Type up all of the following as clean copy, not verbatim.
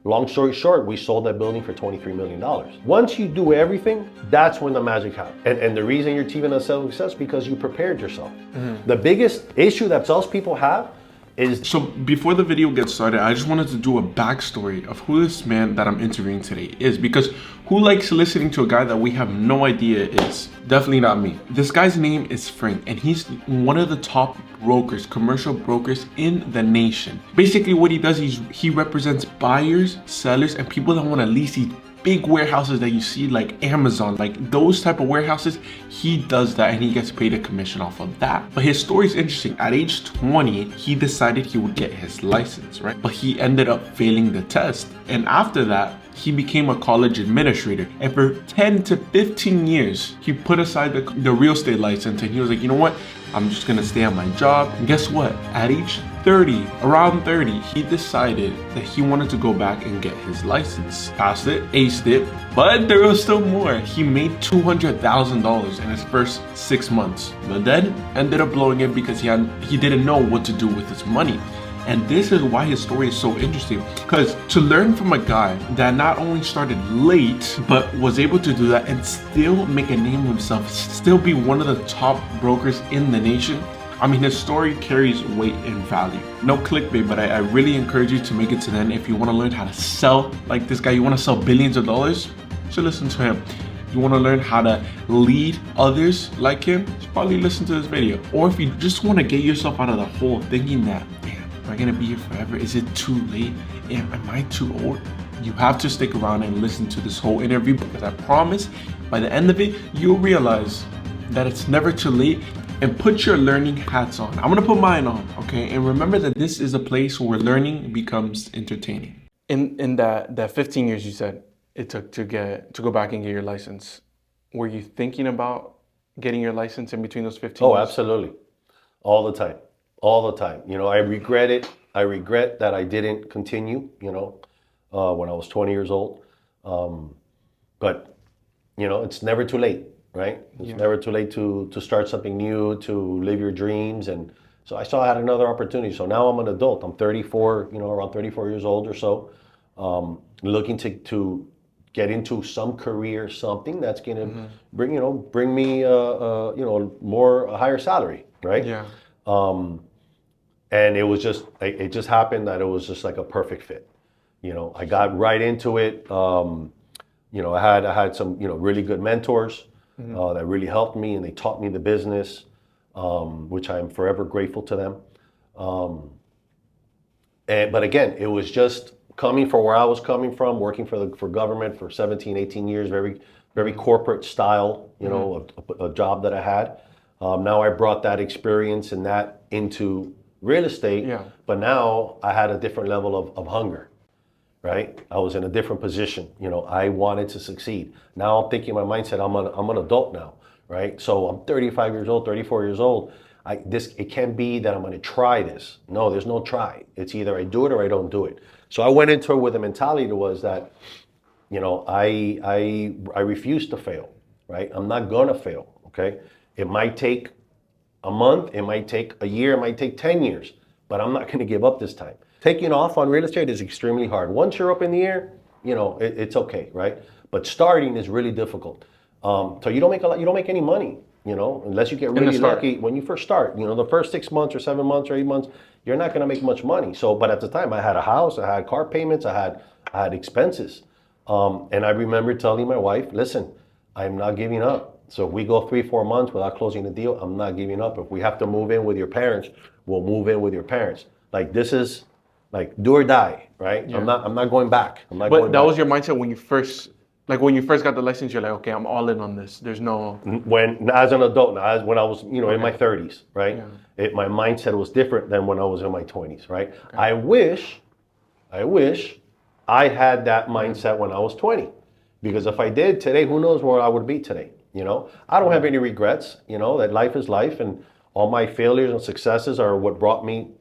Long story short, we sold that building for $23 million. Once you do everything, that's when the magic happens. And the reason you're achieving a success is because you prepared yourself. The biggest issue that salespeople have is... So before the video gets started, I just wanted to do a backstory of who this man that I'm interviewing today is, because who likes listening to a guy that we have no idea is? Definitely not me. This guy's name is Frank, and he's one of the top brokers, commercial brokers in the nation. Basically what he does is he represents buyers, sellers, and people that want to lease these big warehouses that you see like Amazon, like those type of warehouses. He does that and he gets paid a commission off of that. But his story is interesting. At age 20, he decided he would get his license, right? But he ended up failing the test. And after that, he became a college administrator. And for 10 to 15 years, he put aside the real estate license and he was like, you know what? I'm just gonna stay at my job. And guess what? At age 30, around 30, he decided that he wanted to go back and get his license. Passed it, aced it, but there was still more. He made $200,000 in his first 6 months, but then ended up blowing it because he didn't know what to do with his money. And this is why his story is so interesting, because to learn from a guy that not only started late, but was able to do that and still make a name of himself, still be one of the top brokers in the nation. I mean, his story carries weight and value. No clickbait, but I really encourage you to make it to the end. If you want to learn how to sell like this guy, you want to sell billions of dollars, you should listen to him. You want to learn how to lead others like him, you should probably listen to this video. Or if you just want to get yourself out of the hole thinking that, man, am I gonna be here forever? Is it too late? Am I too old? You have to stick around and listen to this whole interview, because I promise by the end of it, you'll realize that it's never too late. And put your learning hats on. I'm gonna put mine on, okay? And remember that this is a place where learning becomes entertaining. In that 15 years you said it took to go back and get your license, were you thinking about getting your license in between those 15 years? Oh, absolutely. All the time. All the time. You know, I regret it. I regret that I didn't continue, you know, when I was 20 years old. But, you know, it's never too late, right? It's never too late to start something new, to live your dreams. And so I saw I had another opportunity. So now I'm an adult. I'm 34, you know, around 34 years old or so, looking to get into some career, something that's going to bring me, a higher salary, right? Yeah. And it just happened that it was just like a perfect fit. You know, I got right into it. You know, I had some, you know, really good mentors that really helped me, and they taught me the business, which I am forever grateful to them. But again, it was just coming from where I was coming from, working for government for 17, 18 years, very corporate style, you know, a job that I had. Now I brought that experience and that into real estate, but now I had a different level of hunger, right? I was in a different position. You know, I wanted to succeed. Now I'm thinking in my mindset, I'm an adult now, right? So I'm 35 years old, 34 years old. It can't be that I'm going to try this. No, there's no try. It's either I do it or I don't do it. So I went into it with the mentality that was that, you know, I refuse to fail, right? I'm not going to fail, okay? It might take a month, it might take a year, it might take 10 years, but I'm not going to give up this time. Taking off on real estate is extremely hard. Once you're up in the air, you know, it's okay, right? But starting is really difficult. So you don't make any money, you know, unless you get really lucky when you first start. You know, the first 6 months or 7 months or 8 months, you're not going to make much money. So, but at the time I had a house, I had car payments, I had expenses. And I remember telling my wife, listen, I'm not giving up. So if we go 3-4 months without closing the deal, I'm not giving up. If we have to move in with your parents, we'll move in with your parents. Like, this is like do or die, right? Yeah. I'm not going back. But that was your mindset when you first got the license. You're like, okay, I'm all in on this. There's no. When as an adult, now when I was, you know, in my 30s, right? Yeah. My mindset was different than when I was in my 20s, right? Okay. I wish I had that mindset when I was 20, because if I did today, who knows where I would be today? You know, I don't have any regrets. You know, that life is life, and all my failures and successes are what brought me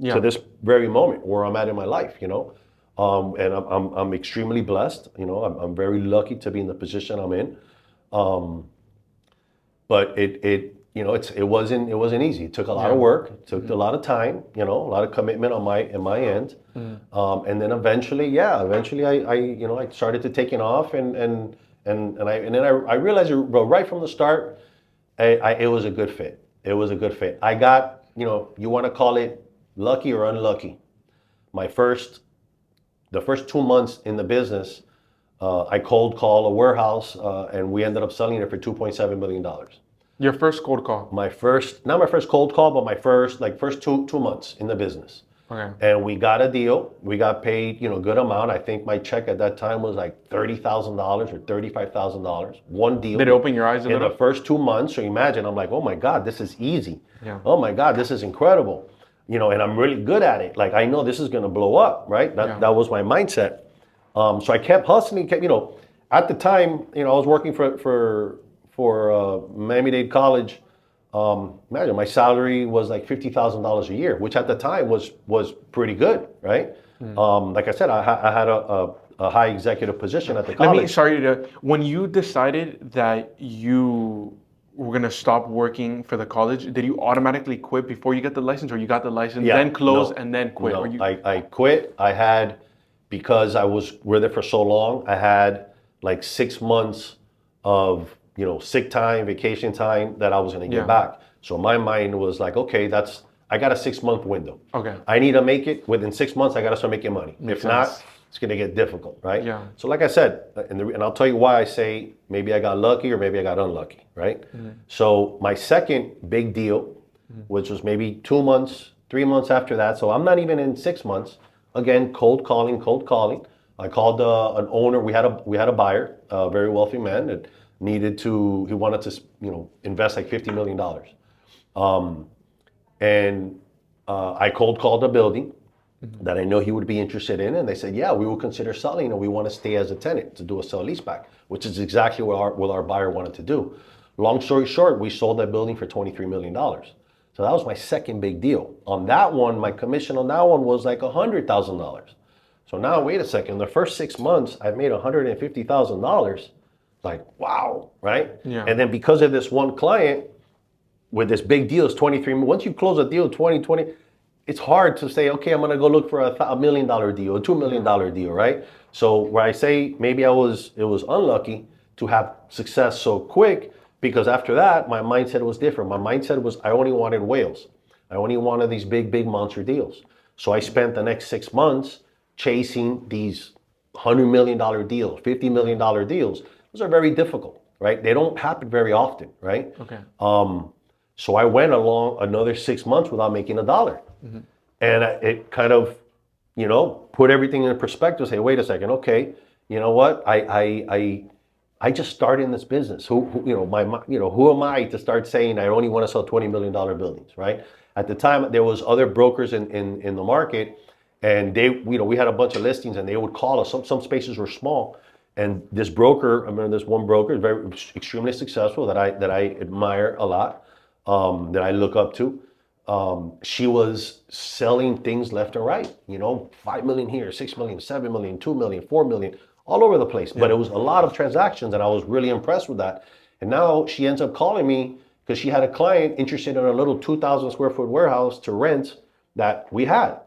to this very moment where I'm at in my life. You know, and I'm extremely blessed. You know, I'm very lucky to be in the position I'm in. But it wasn't easy. It took a lot of work. It took a lot of time. A lot of commitment on my end. And then eventually I started to taking off, and then I realized right from the start, it was a good fit. It was a good fit. I got, you want to call it lucky or unlucky. The first 2 months in the business, I cold call a warehouse, and we ended up selling it for $2.7 million. Your first cold call? Not my first cold call, but my first two months in the business. Okay. And we got a deal. We got paid, good amount. I think my check at that time was like $30,000 or $35,000. One deal. Did it open your eyes a in little? the first 2 months? So imagine, I'm like, oh my God, this is easy. Yeah. Oh my God, this is incredible. And I'm really good at it. Like, I know this is going to blow up, right? That was my mindset. So I kept hustling. At the time, I was working for Miami-Dade College. Imagine my salary was like $50,000 a year, which at the time was pretty good, right? Like I said, I had a high executive position at the college. When you decided that you were gonna stop working for the college, did you automatically quit before you get the license, or you got the license, then close, and then quit? No, I quit. Because I was with it for so long, I had like 6 months of sick time, vacation time that I was going to get back. So my mind was like, okay, I got a 6-month window. Okay. I need to make it within 6 months. I got to start making money. If not, it's going to get difficult, right? Yeah. So like I said, and I'll tell you why I say maybe I got lucky or maybe I got unlucky, right? So my second big deal, which was maybe 2 months, 3 months after that. So I'm not even in 6 months. Again, cold calling. I called an owner. We had a buyer, a very wealthy man that he wanted to, invest like $50 million. I cold called a building that I know he would be interested in, and they said, yeah, we will consider selling, and we want to stay as a tenant to do a sell leaseback, which is exactly what our buyer wanted to do. Long story short, we sold that building for $23 million. So that was my second big deal. On that one, my commission on that one was like $100,000. So now, wait a second, the first 6 months, I've made $150,000. Like, wow, right? Yeah. And then because of this one client with this big deal, it's 23. Once you close a deal, 20, it's hard to say, okay, I'm going to go look for a $1 million deal, a $2 million deal, right? So where I say maybe it was unlucky to have success so quick, because after that, my mindset was different. My mindset was I only wanted whales. I only wanted these big monster deals. So I spent the next 6 months chasing these $100 million deals, $50 million deals. Those are very difficult, right? They don't happen very often, right? Okay. So I went along another 6 months without making a dollar. And it kind of, put everything in perspective, say, wait a second, okay, you know what? I just started in this business. Who am I to start saying I only want to sell $20 million buildings, right? At the time, there was other brokers in the market, and we had a bunch of listings, and they would call us. Some spaces were small, and this broker, I remember this one broker, very extremely successful that I admire a lot, that I look up to. She was selling things left and right. 5 million here, 6 million, 7 million, 2 million, 4 million. All over the place, but it was a lot of transactions, and I was really impressed with that. And now she ends up calling me because she had a client interested in a little 2,000 square foot warehouse to rent that we had.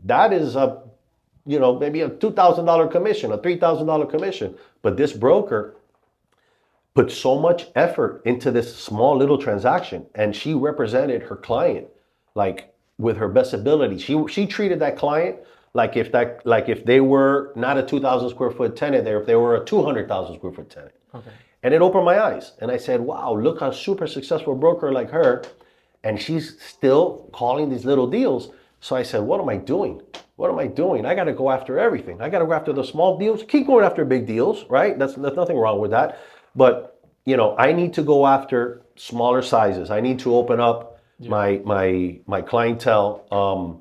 That is maybe a $2,000 commission, a $3,000 commission. But this broker put so much effort into this small little transaction, and she represented her client like with her best ability. She treated that client like if they were not a 2,000 square foot tenant there, if they were a 200,000 square foot tenant. Okay. And it opened my eyes. And I said, wow, look how super successful broker like her, and she's still calling these little deals. So I said, what am I doing? What am I doing? I got to go after everything. I got to go after the small deals. Keep going after big deals, right? There's nothing wrong with that. But, I need to go after smaller sizes. I need to open up my clientele,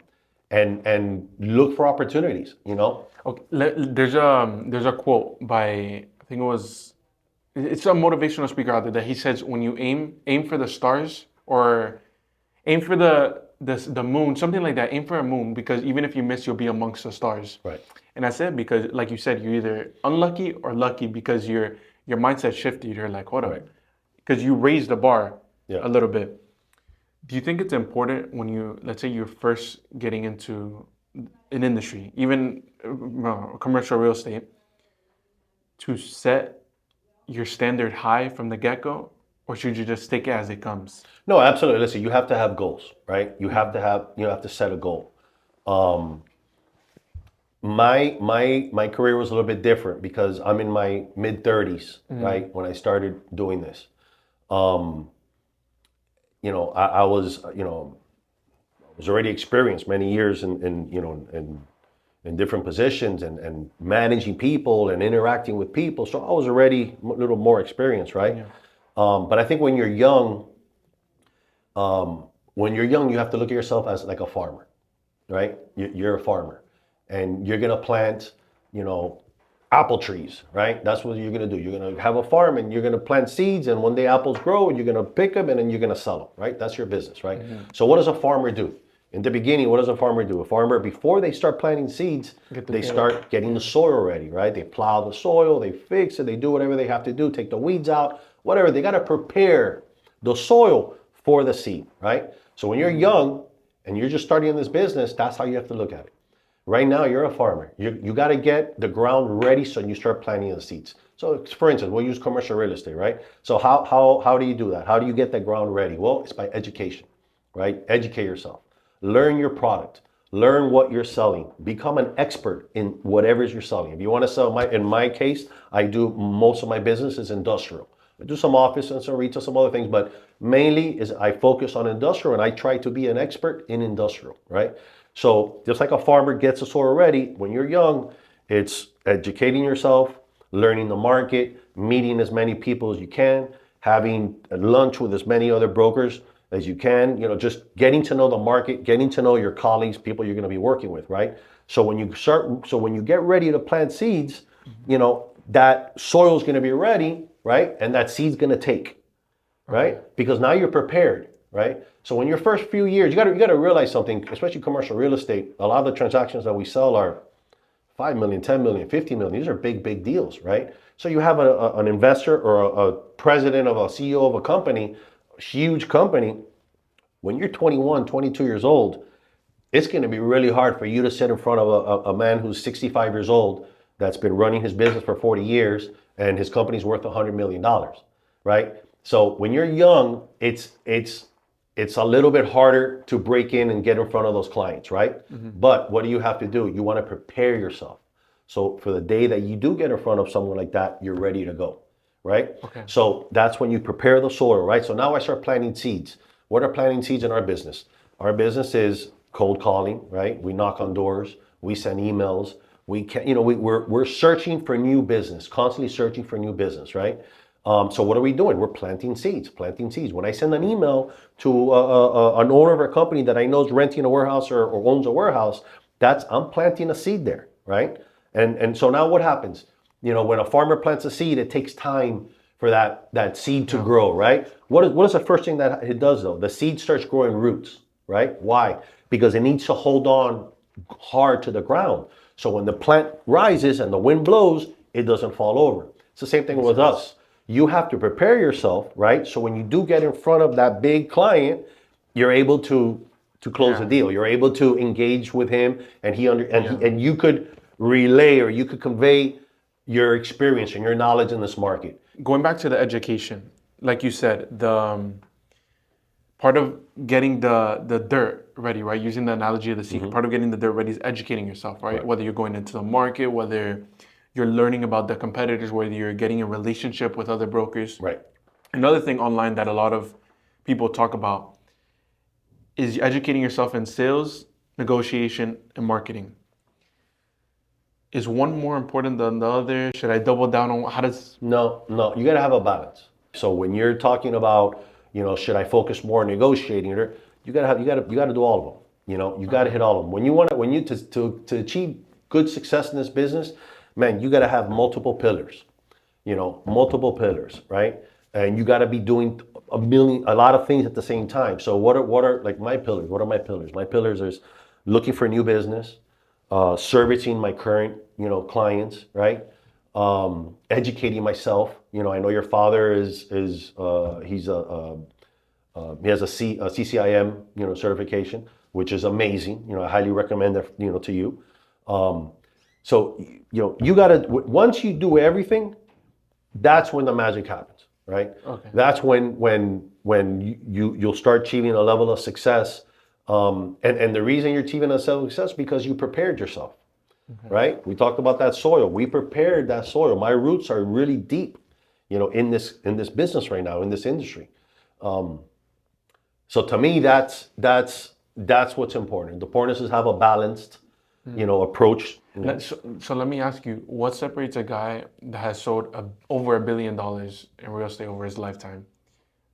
and look for opportunities, Okay. There's a quote by, I think it's a motivational speaker out there, that he says, when you aim for the stars, or aim for the moon, something like that. Aim for a moon, because even if you miss, you'll be amongst the stars. Right. And I said, because like you said, you're either unlucky or lucky, because your mindset shifted. You're like, hold on, because you raised the bar. a little bit. Do you think it's important when you, let's say you're first getting into an industry, even commercial real estate, to set your standard high from the get-go, or should you just take it as it comes? No, absolutely. Listen, you have to have goals, right? You have to set a goal. My career was a little bit different because I'm in my mid 30s, right? When I started doing this. I was, was already experienced many years in different positions and managing people and interacting with people. So I was already a little more experienced, right? Yeah. But I think when you're young, you have to look at yourself as like a farmer, right? You're a farmer, and you're gonna plant, apple trees, right? That's what you're gonna do. You're gonna have a farm, and you're gonna plant seeds, and one day apples grow, and you're gonna pick them, and then you're gonna sell them, right? That's your business, right? So what does a farmer do? In the beginning, what does a farmer do? A farmer, before they start planting seeds, they start getting the soil ready, right? They plow the soil, they fix it, they do whatever they have to do, take the weeds out, whatever. They gotta prepare the soil for the seed, right? So when you're young and you're just starting in this business, that's how you have to look at it. Right now, you're a farmer. You got to get the ground ready so you start planting the seeds. So, for instance, we'll use commercial real estate, right? So how do you do that? How do you get the ground ready? Well, it's by education, right? Educate yourself. Learn your product. Learn what you're selling. Become an expert in whatever you're selling. If you want to sell, in my case, I do most of my business is industrial. I do some office and some retail, some other things, but mainly is I focus on industrial, and I try to be an expert in industrial, right? So just like a farmer gets the soil ready, when you're young, it's educating yourself, learning the market, meeting as many people as you can, having lunch with as many other brokers as you can, just getting to know the market, getting to know your colleagues, people you're going to be working with, right? So when you get ready to plant seeds, that soil is going to be ready, right? And that seed's going to take, right? Because now you're prepared, right? So in your first few years, you got to realize something, especially commercial real estate. A lot of the transactions that we sell are 5 million, 10 million, 50 million. These are big deals, right? So you have an investor or a president of a CEO of a company, a huge company. When you're 21, 22 years old, it's going to be really hard for you to sit in front of a man who's 65 years old that's been running his business for 40 years and his company's worth $100 million, right? So when you're young, it's a little bit harder to break in and get in front of those clients, right? But what do you have to do? You want to prepare yourself. So for the day that you do get in front of someone like that, you're ready to go, right? Okay. So that's when you prepare the soil, right? So now I start planting seeds. What are planting seeds in our business? Our business is cold calling, right? We knock on doors, we send emails, we're searching for new business, constantly searching for new business, right? So what are we doing? We're planting seeds. When I send an email to an owner of a company that I know is renting a warehouse or owns a warehouse, I'm planting a seed there, right? And so now what happens? When a farmer plants a seed, it takes time for that seed to grow, right? What is the first thing that it does though? The seed starts growing roots, right? Why? Because it needs to hold on hard to the ground. So when the plant rises and the wind blows, it doesn't fall over. It's the same thing with us. You have to prepare yourself, right? So when you do get in front of that big client, you're able to close the deal. You're able to engage with him, and and you could relay or you could convey your experience and your knowledge in this market. Going back to the education, like you said, the part of getting the dirt ready, right? Using the analogy of the seed, part of getting the dirt ready is educating yourself, right? Whether you're going into the market, whether you're learning about the competitors, whether you're getting a relationship with other brokers. Right. Another thing online that a lot of people talk about is educating yourself in sales, negotiation, and marketing. Is one more important than the other? Should I double down on how does? No, you got to have a balance. So when you're talking about, should I focus more on negotiating, you got to do all of them. You got to hit all of them. When you to achieve good success in this business, man, you got to have multiple pillars, right? And you got to be doing a lot of things at the same time. So what are like my pillars? What are my pillars? My pillars is looking for new business, servicing my current, clients, right? Educating myself. I know your father he's He has a CCIM, certification, which is amazing. I highly recommend that, to you. So, you gotta, once you do everything, that's when the magic happens, right? Okay. That's when you'll start achieving a level of success. And the reason you're achieving a level of success is because you prepared yourself, right? We talked about that soil. We prepared that soil. My roots are really deep, in this business right now, in this industry. So to me, that's what's important. The important is to have a balanced, approach. So let me ask you, what separates a guy that has sold over $1 billion in real estate over his lifetime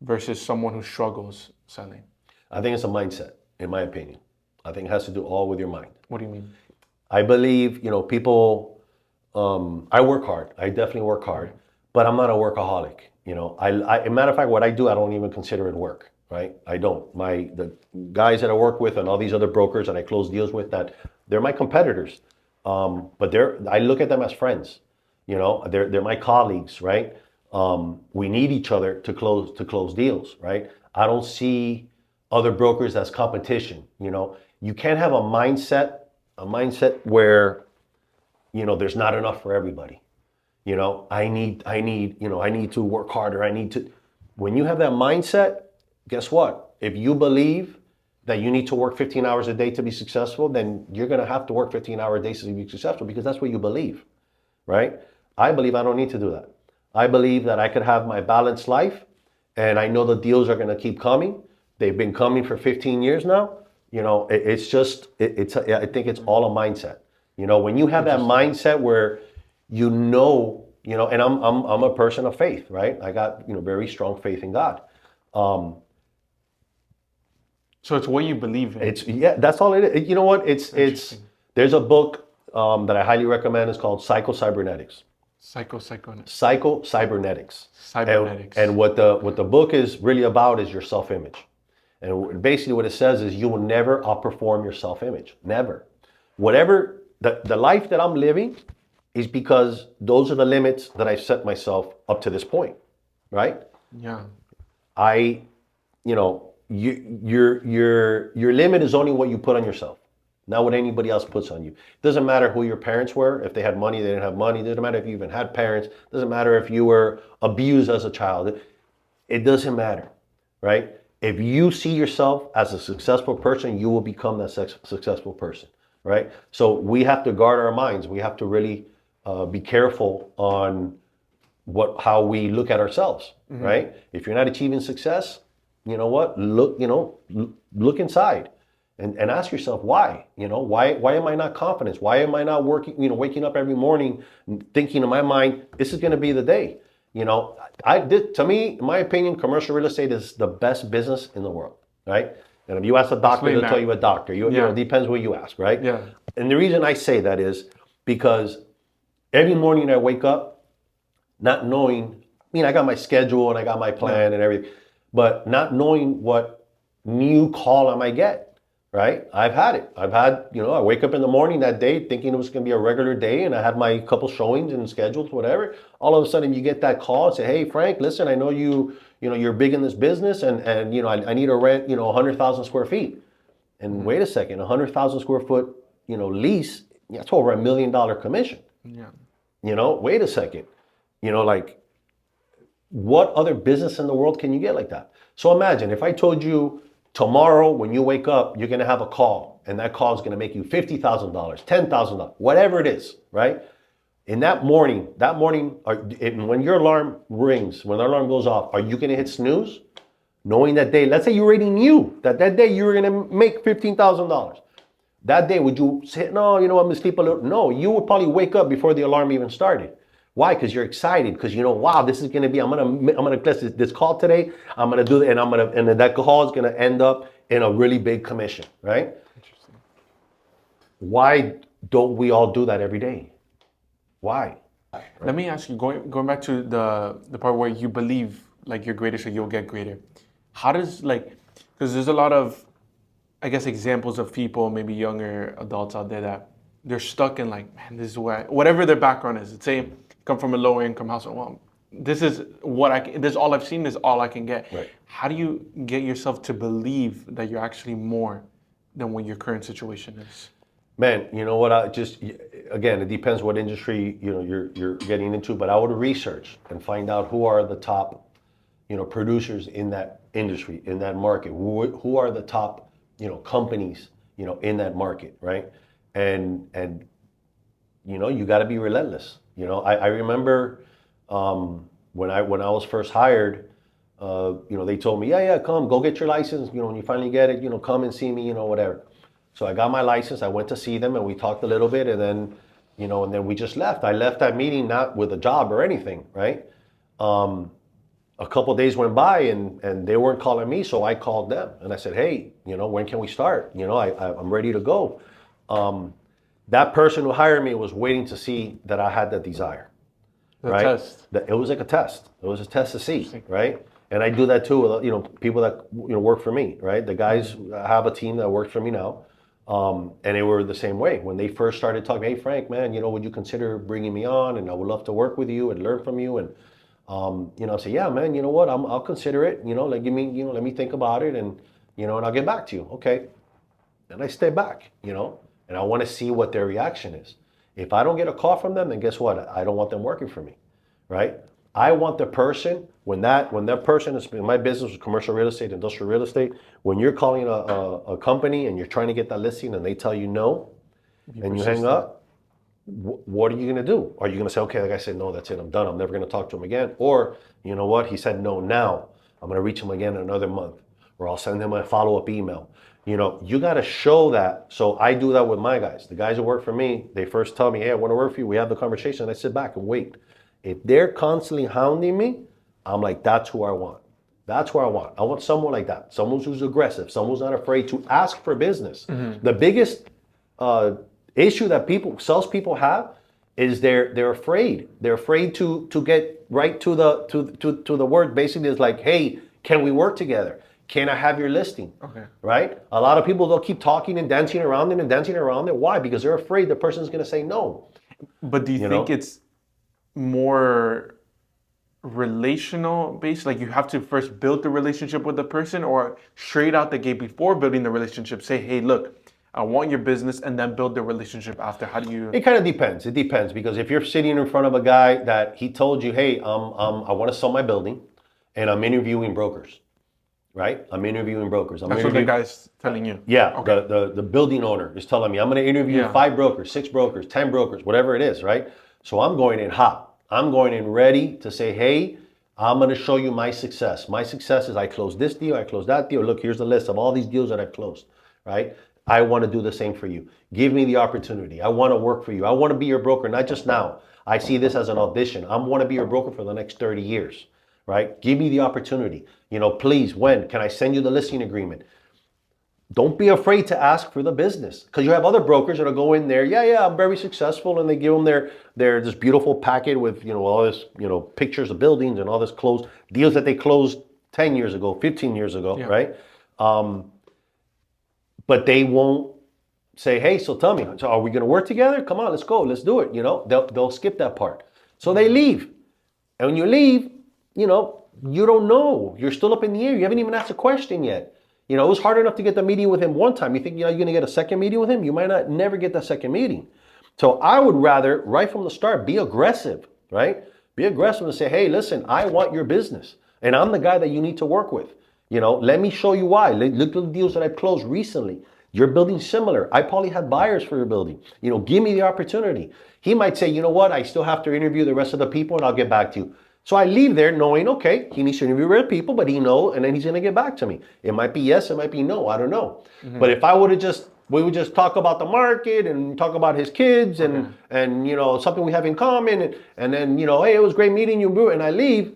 versus someone who struggles selling? I think it's a mindset, in my opinion. I think it has to do all with your mind. What do you mean? I believe, people, I work hard. I definitely work hard, but I'm not a workaholic. As a matter of fact, what I do, I don't even consider it work, right? I don't. The guys that I work with and all these other brokers that I close deals with, that they're my competitors. But I look at them as friends. They're my colleagues, right? We need each other to close deals, right? I don't see other brokers as competition. You can't have a mindset where, there's not enough for everybody. I need to work harder. When you have that mindset, guess what? If you believe that you need to work 15 hours a day to be successful, then you're going to have to work 15-hour days to be successful, because that's what you believe, right? I believe I don't need to do that. I believe that I could have my balanced life, and I know the deals are going to keep coming. They've been coming for 15 years now. I think it's all a mindset. When you have that mindset where, and I'm a person of faith, right? I got, very strong faith in God. So it's what you believe in. That's all it is. You know what? There's a book that I highly recommend. It's called Psycho-Cybernetics. Psycho-cybernetics. Cybernetics. And what the book is really about is your self-image. And basically what it says is you will never outperform your self-image. Never. Whatever, the life that I'm living is because those are the limits that I've set myself up to this point, right? Yeah. Your limit is only what you put on yourself, not what anybody else puts on you. It doesn't matter who your parents were. If they had money, they didn't have money. It doesn't matter if you even had parents. It doesn't matter if you were abused as a child. It doesn't matter, right? If you see yourself as a successful person, you will become that successful person, right? So we have to guard our minds. We have to really be careful on how we look at ourselves, right? If you're not achieving success, you know what? Look inside and ask yourself why. Why am I not confident? Why am I not waking up every morning thinking in my mind, this is going to be the day? To me, in my opinion, commercial real estate is the best business in the world, right? And if you ask a doctor, they'll tell you a doctor. It depends what you ask, right? Yeah. And the reason I say that is because every morning I wake up not knowing, I got my schedule and I got my plan and everything, but not knowing what new call I might get. Right? I've had it. I wake up in the morning that day thinking it was going to be a regular day, and I had my couple showings and schedules, whatever. All of a sudden you get that call and say, hey, Frank, listen, I know you're big in this business, and I need to rent, 100,000 square feet. And wait a second, 100,000 square foot, lease, that's over $1 million commission. Yeah. Wait a second. What other business in the world can you get like that? So imagine if I told you, tomorrow, when you wake up, you're going to have a call, and that call is going to make you $50,000, $10,000, whatever it is, right? In that morning, when your alarm rings, when the alarm goes off, are you going to hit snooze? Knowing that day, let's say you already knew that day you were going to make $15,000. That day, would you say, no, I'm going to sleep a little? No, you would probably wake up before the alarm even started. Why? Because you're excited. Because wow, this is going to be. I'm gonna press this call today. I'm gonna do it, and then that call is going to end up in a really big commission, right? Interesting. Why don't we all do that every day? Why? Let me ask you, going back to the part where you believe like you're greater, so you'll get greater. How does because there's a lot of, I guess, examples of people, maybe younger adults out there that they're stuck in man, this is whatever their background is. Let's say come from a lower income household. Well, this is what this is all I've seen, this is all I can get. Right. How do you get yourself to believe that you're actually more than what your current situation is? Man, you know what? Again, it depends what industry you're getting into, but I would research and find out who are the top producers in that industry, in that market. Who are the top companies in that market, right? And you got to be relentless. I remember when I was first hired, they told me, yeah, come, go get your license. When you finally get it, come and see me, whatever. So I got my license. I went to see them, and we talked a little bit, and then we just left. I left that meeting not with a job or anything, right? A couple of days went by, and they weren't calling me, so I called them, and I said, hey, when can we start? I'm ready to go. That person who hired me was waiting to see that I had the desire. The right? test. It was like a test. It was a test to see, right? And I do that too with people that work for me, right? The guys have a team that works for me now, and they were the same way when they first started talking. Hey, Frank, man, would you consider bringing me on? And I would love to work with you and learn from you. And I say, yeah, man, you know what? I'll consider it. Let me think about it, and and I'll get back to you. Okay. And I stay back, and I want to see what their reaction is. If I don't get a call from them, then guess what? I don't want them working for me, right? I want the person, when that person is in my business, commercial real estate, industrial real estate, when you're calling a company and you're trying to get that listing and they tell you no, and you hang up, what are you going to do? Are you going to say, okay, the guy said no, that's it, I'm done, I'm never going to talk to him again? Or, you know what, he said no now, I'm going to reach him again in another month, or I'll send him a follow-up email. You got to show that. So I do that with my guys. The guys who work for me, they first tell me, hey, I want to work for you. We have the conversation. And I sit back and wait. If they're constantly hounding me, I'm like, that's who I want. That's who I want. I want someone like that. Someone who's aggressive. Someone who's not afraid to ask for business. Mm-hmm. The biggest issue that salespeople have is they're afraid. They're afraid to get right to the word. Basically, it's like, hey, can we work together? Can I have your listing? Okay. Right? A lot of people, they'll keep talking and dancing around it. Why? Because they're afraid the person's going to say no. But do you think it's more relational based? Like you have to first build the relationship with the person, or straight out the gate before building the relationship, say, hey, look, I want your business, and then build the relationship after? How do you? It kind of depends. It depends, because if you're sitting in front of a guy that he told you, hey, I want to sell my building and I'm interviewing brokers. Right? I'm interviewing brokers. That's what the guy's telling you. Yeah. Okay. The building owner is telling me, I'm going to interview 5 brokers, 6 brokers, 10 brokers, whatever it is, right? So I'm going in hot. I'm going in ready to say, hey, I'm going to show you my success. My success is I closed this deal, I closed that deal. Look, here's the list of all these deals that I've closed, right? I want to do the same for you. Give me the opportunity. I want to work for you. I want to be your broker, not just now. I see this as an audition. I want to be your broker for the next 30 years. Right? Give me the opportunity. Please, when can I send you the listing agreement? Don't be afraid to ask for the business, because you have other brokers that'll go in there. Yeah, I'm very successful, and they give them their this beautiful packet with all this pictures of buildings and all this closed deals that they closed 10 years ago, 15 years ago, right? But they won't say, hey, so tell me, so are we going to work together? Come on, let's go, let's do it. They'll skip that part, so they leave, and when you leave, you don't know. You're still up in the air. You haven't even asked a question yet. It was hard enough to get the meeting with him one time. You think you're going to get a second meeting with him? You might never get that second meeting. So I would rather, right from the start, be aggressive, right? Be aggressive and say, hey, listen, I want your business, and I'm the guy that you need to work with. Let me show you why. Look at the deals that I've closed recently. Your building's similar. I probably had buyers for your building. Give me the opportunity. He might say, you know what? I still have to interview the rest of the people, and I'll get back to you. So I leave there knowing, okay, he needs to interview real people, but he knows, and then he's going to get back to me. It might be yes, it might be no, I don't know. Mm-hmm. But if we would just talk about the market and talk about his kids and something we have in common, and then, hey, it was great meeting you, and I leave.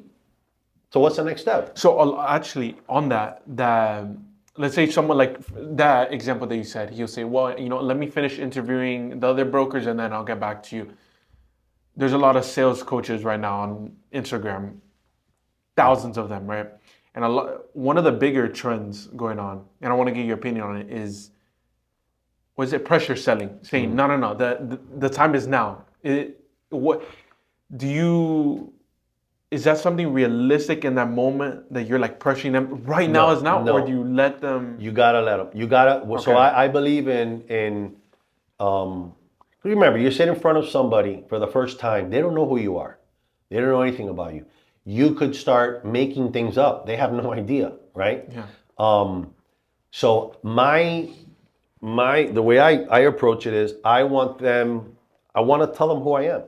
So what's the next step? So actually on that let's say someone like that example that you said, he'll say, well, let me finish interviewing the other brokers and then I'll get back to you. There's a lot of sales coaches right now on Instagram, thousands of them, right? And one of the bigger trends going on, and I want to get your opinion on it, is, was it pressure selling? Saying, no, the time is now. Is is that something realistic in that moment that you're like pressuring them right now is now, no. or do you let them? You gotta let them. You gotta. So Okay. I believe in. Remember, you sit in front of somebody for the first time. They don't know who you are. They don't know anything about you. You could start making things up. They have no idea, right? Yeah. So the way I approach it is I want to tell them who I am.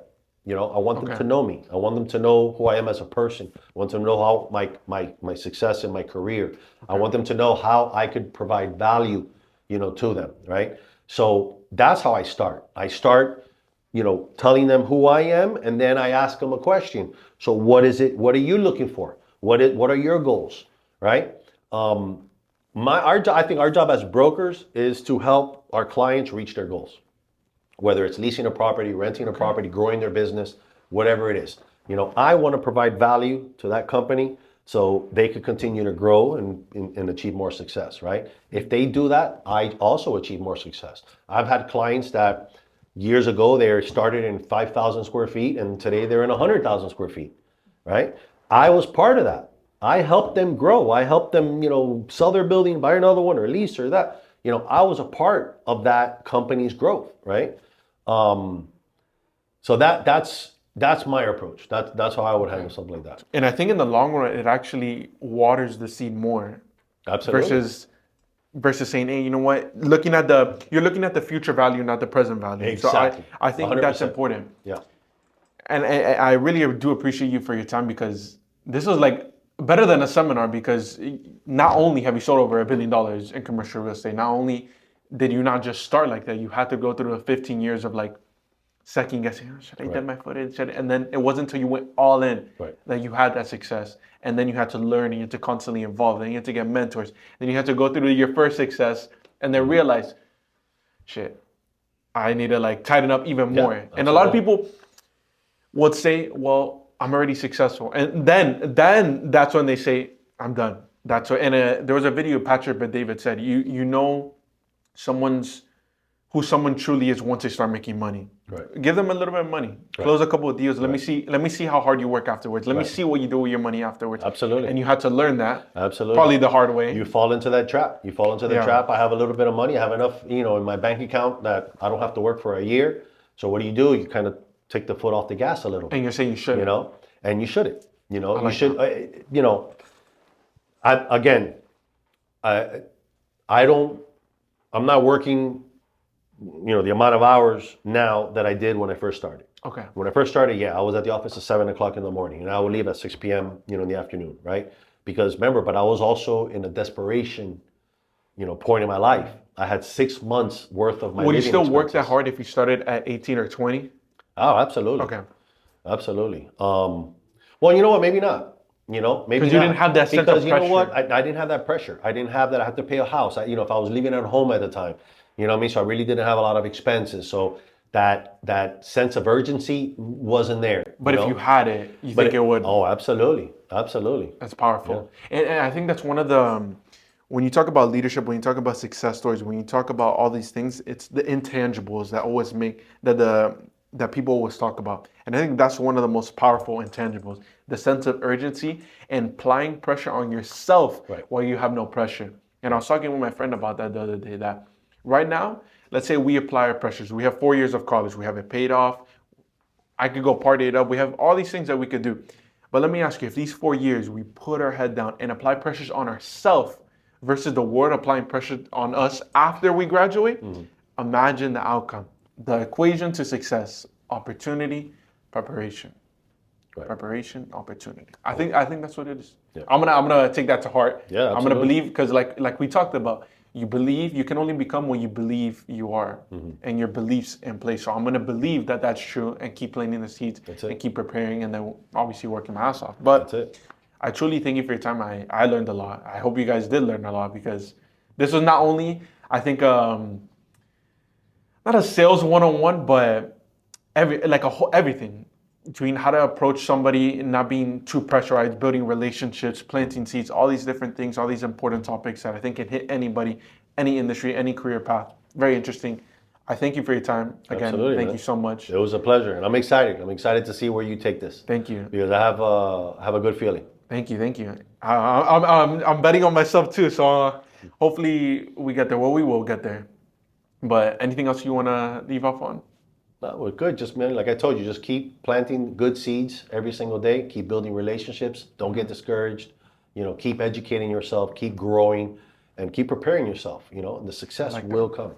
I want them Okay. to know me. I want them to know who I am as a person. I want them to know how my success in my career. I want them to know how I could provide value, to them, right? So that's how I start. I start, telling them who I am, and then I ask them a question. So what is it? What are you looking for? What are your goals, right? I think our job as brokers is to help our clients reach their goals, whether it's leasing a property, renting a property, growing their business, whatever it is. I want to provide value to that company so they could continue to grow and achieve more success, right? If they do that, I also achieve more success. I've had clients that years ago, they started in 5,000 square feet and today they're in 100,000 square feet, right? I was part of that. I helped them grow. I helped them, sell their building, buy another one or lease or that. I was a part of that company's growth, right? So that's my approach. That's how I would handle something like that. And I think in the long run, it actually waters the seed more. Absolutely. Versus saying, hey, you know what? You're looking at the future value, not the present value. Exactly. So I think 100%. that's important. Yeah. And I really do appreciate you for your time, because this was like better than a seminar, because not only have you sold over $1 billion in commercial real estate, not only did you not just start like that, you had to go through the 15 years of like second guessing, should I dip my foot in? And then it wasn't until you went all in that you had that success. And then you had to learn, and you had to constantly evolve, and you had to get mentors. Then you had to go through your first success and then realize, shit, I need to like tighten up even more. Absolutely. And a lot of people would say, well, I'm already successful. And then that's when they say, I'm done. That's what, and there was a video Patrick Bet-David said, you know who someone truly is once they start making money. Right. Give them a little bit of money. Close a couple of deals. Let me see how hard you work afterwards. Let me see what you do with your money afterwards. Absolutely. And you had to learn that. Absolutely. Probably the hard way. You fall into that trap. Trap. I have a little bit of money. I have enough, in my bank account that I don't have to work for a year. So what do? You kind of take the foot off the gas a little bit. And you're saying you shouldn't. And you shouldn't. like you should. I'm not working, the amount of hours now that I did when I first started. Okay. When I first started, I was at the office at 7 o'clock in the morning, and I would leave at 6 p.m. In the afternoon, right? Because remember, but I was also in a desperation, point in my life. I had 6 months worth of my. Would you living still work expenses. that hard if you started at 18 or 20? Oh, absolutely. Okay. Absolutely. Well, you know what? Maybe not. Maybe because you didn't have that sense of pressure. Because you know what? I didn't have that pressure. I didn't have that. I had to pay a house. If I was living at home at the time, you know what I mean. So I really didn't have a lot of expenses. So that sense of urgency wasn't there. But if you had it, you think it would? Oh, absolutely, absolutely. That's powerful. Yeah. And I think that's one of the. When you talk about leadership, when you talk about success stories, when you talk about all these things, it's the intangibles that always make that people always talk about. And I think that's one of the most powerful intangibles, the sense of urgency and applying pressure on yourself while you have no pressure. And I was talking with my friend about that the other day, that right now, let's say we apply our pressures. We have 4 years of college. We have it paid off. I could go party it up. We have all these things that we could do. But let me ask you, if these 4 years we put our head down and apply pressures on ourselves versus the world applying pressure on us after we graduate, imagine the outcome. The equation to success: opportunity, preparation. Right. Preparation, opportunity. I think that's what it is. Yeah. I'm gonna take that to heart. Yeah, absolutely. I'm gonna believe, because like we talked about, you can only become what you believe you are, and your beliefs in place. So I'm gonna believe that that's true and keep planting the seeds and keep preparing, and then obviously working my ass off. But that's it. I truly thank you for your time. I learned a lot. I hope you guys did learn a lot, because this was not only, I think, not a sales 101, but everything between how to approach somebody and not being too pressurized, building relationships, planting seeds, all these different things, all these important topics that I think can hit anybody, any industry, any career path. Very interesting. I thank you for your time. Again, Absolutely, thank man. you so much. It was a pleasure, and I'm excited. I'm excited to see where you take this. Thank you. Because I have a good feeling. Thank you. Thank you. I'm betting on myself too. So hopefully we get there. Well, we will get there. But anything else you want to leave off on? No, we're good. Just, man, like I told you, just keep planting good seeds every single day. Keep building relationships. Don't get discouraged. Keep educating yourself. Keep growing, and keep preparing yourself. And the success will come.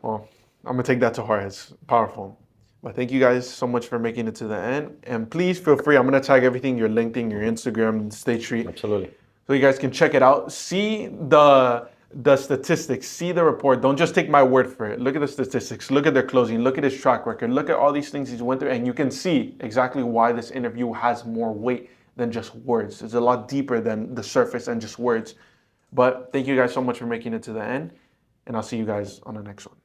Well, I'm going to take that to heart. It's powerful. But thank you guys so much for making it to the end. And please feel free. I'm going to tag everything, your LinkedIn, your Instagram, State Street. Absolutely. So you guys can check it out. See the statistics. See the report. Don't just take my word for it. Look at the statistics. Look at their closing. Look at his track record. Look at all these things he's went through. And you can see exactly why this interview has more weight than just words. It's a lot deeper than the surface and just words. But thank you guys so much for making it to the end. And I'll see you guys on the next one.